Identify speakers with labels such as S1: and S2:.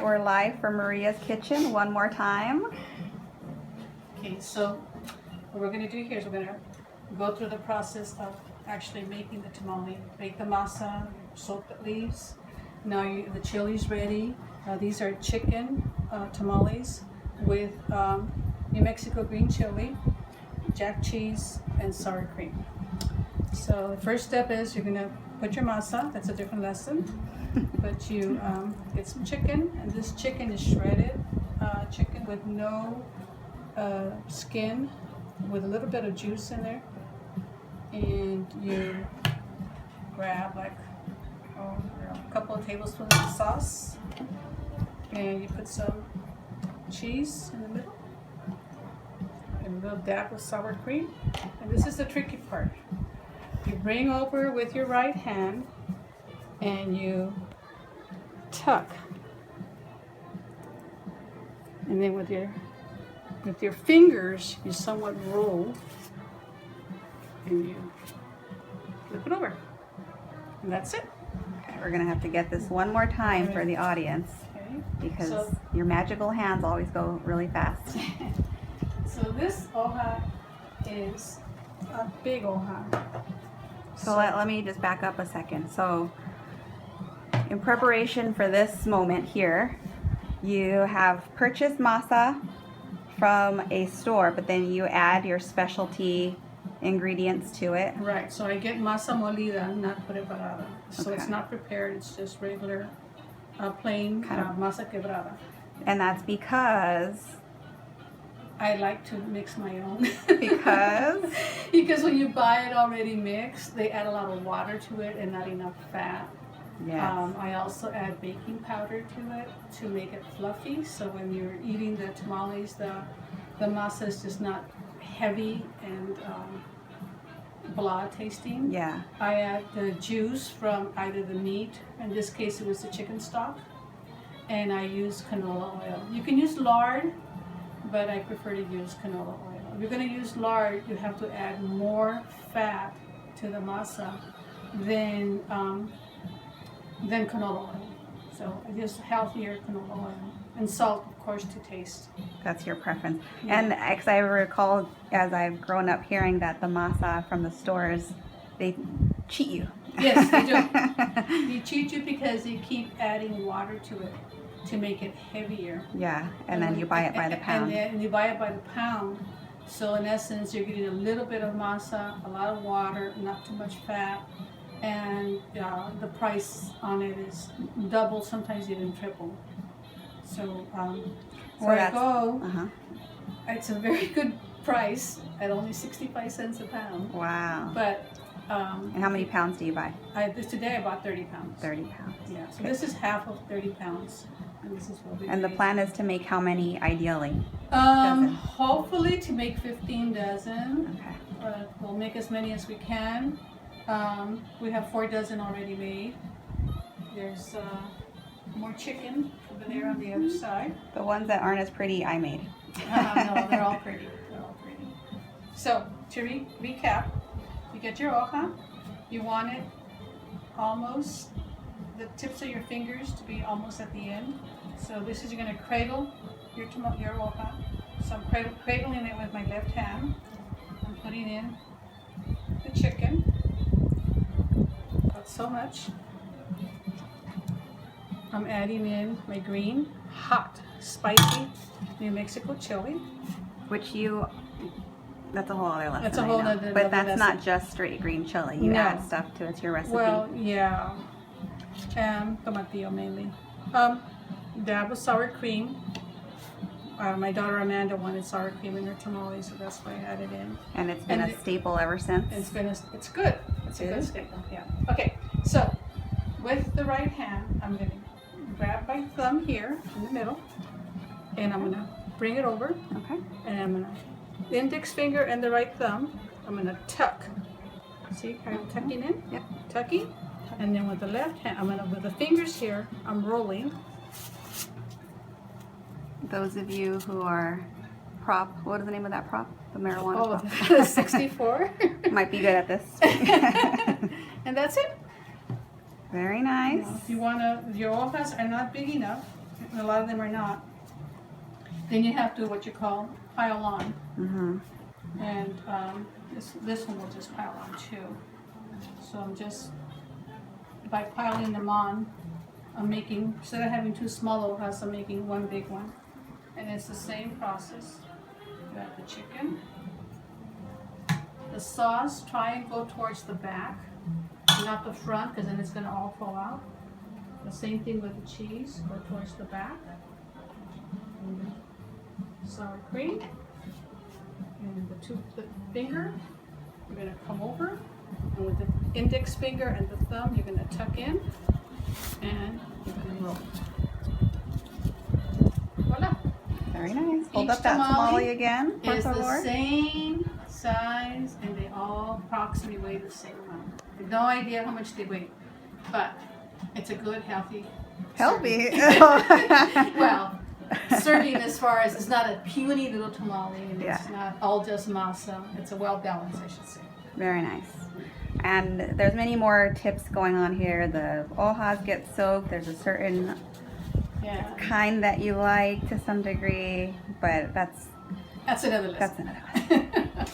S1: we're live from Maria's kitchen one more time.
S2: Okay, so what we're going to do here is we're going to go through the process of actually making the tamale. Make the masa, soak the leaves. Now the chili's ready. These are chicken tamales with New Mexico green chili, jack cheese, and sour cream. So the first step is you're going to put your masa. That's a different lesson. But you get some chicken, and this chicken is shredded chicken with no skin, with a little bit of juice in there. And you grab like a couple of tablespoons of sauce, and you put some cheese in the middle, and a little dab of sour cream. And this is the tricky part. You bring over with your right hand, and you tuck, and then with your fingers you somewhat roll, and you flip it over, and that's it.
S1: Okay, we're gonna have to get this one more time for the audience,
S2: Okay.
S1: because
S2: So-
S1: your magical hands always go really fast.
S2: So this hoja is a big hoja.
S1: So let me just back up a second. So in preparation for this moment here, you have purchased masa from a store, but then you add your specialty ingredients to it.
S2: Right, so I get masa molida, not preparada. So it's
S1: Okay.
S2: not prepared, it's just regular, plain
S1: Kind of-
S2: masa quebrada.
S1: And that's because
S2: I like to mix my own.
S1: Because?
S2: Because when you buy it already mixed, they add a lot of water to it and not enough fat.
S1: yes.
S2: I also add baking powder to it to make it fluffy. So when you're eating the tamales, the masa is just not heavy and blah tasting.
S1: Yeah.
S2: I add the juice from either the meat, in this case it was the chicken stock, and I use canola oil. You can use lard, but I prefer to use canola oil. If you're going to use lard, you have to add more fat to the masa than canola oil. So it is healthier canola oil. And salt, of course, to taste.
S1: That's your preference.
S2: Yeah.
S1: And as I recall, as I've grown up hearing that the masa from the stores, they cheat you.
S2: Yes, they do. They cheat you because they keep adding water to it to make it heavier.
S1: Yeah, and then you buy it by the pound.
S2: And you buy it by the pound. So in essence, you're getting a little bit of masa, a lot of water, not too much fat, and the price on it is double, sometimes even triple. So where I
S1: that's-
S2: go,
S1: Uh-huh.
S2: it's a very good price at only 65 cents a pound.
S1: Wow.
S2: But
S1: And how many pounds do you buy?
S2: today I bought 30 pounds.
S1: 30 pounds.
S2: Yeah, so
S1: Okay.
S2: this is half of 30 pounds. And this is what we
S1: And the
S2: made.
S1: plan is to make how many ideally? Dozen.
S2: Hopefully to make 15 dozen.
S1: Okay.
S2: But we'll make as many as we can. We have 4 dozen already made. There's more chicken over there on the other side.
S1: The ones that aren't as pretty, I made.
S2: No, they're all pretty. They're all pretty. So to recap, you get your hoja. You want it almost, the tips of your fingers to be almost at the end. So this is, you're going to cradle your hoja. So I'm cradling it with my left hand. I'm putting in the chicken. Not so much. I'm adding in my green, hot, spicy New Mexico chili.
S1: Which that's a whole other lesson.
S2: That's a
S1: I
S2: whole
S1: know.
S2: other
S1: But that's
S2: lesson.
S1: not just straight green chili. You
S2: No.
S1: add stuff to it to your recipe.
S2: Well, yeah. Tomatillo mainly. Dab of sour cream. My daughter Amanda wanted sour cream in her tamales, so that's why I added in.
S1: and it's been
S2: and
S1: a staple ever since.
S2: It's good. It's a
S1: It
S2: good
S1: is?
S2: staple. Yeah. Okay. So with the right hand, I'm going to grab my thumb here in the middle, and I'm going to bring it over,
S1: Okay.
S2: and I'm going to index finger and the right thumb. I'm going to tuck. See how I'm tucking in?
S1: Yep.
S2: Tucking, and then with the left hand, with the fingers here, I'm rolling.
S1: Those of you who are prop, what is the name of that prop? The marijuana
S2: Oh,
S1: prop.
S2: the 64.
S1: Might be good at this.
S2: And that's it.
S1: Very nice.
S2: If you want to, if your hojas are not big enough, A lot of them are not. Then you have to what you call pile on, and this one will just pile on too. So I'm just by piling them on, I'm making instead of having two small little huts, I'm making one big one, and it's the same process. You have the chicken, the sauce. Try and go towards the back, not the front, because then it's going to all fall out. The same thing with the cheese. Go towards the back. Sour cream, and the finger, you're going to come over, and with the index finger and the thumb, you're going to tuck in, and you're going to roll. Voila!
S1: Very nice. Hold
S2: Each
S1: up that tamale again, por
S2: is the
S1: favor.
S2: same size, and they all approximately weigh the same amount. I have no idea how much they weigh, but it's a good, healthy.
S1: Healthy.
S2: Well, serving as far as it's not a puny little tamale, and
S1: Yeah.
S2: it's not all just masa. It's a well balanced, I should say.
S1: Very nice. And there's many more tips going on here. The hojas get soaked. There's a certain
S2: Yeah,
S1: kind that you like to some degree, but that's
S2: that's another lesson.
S1: another one.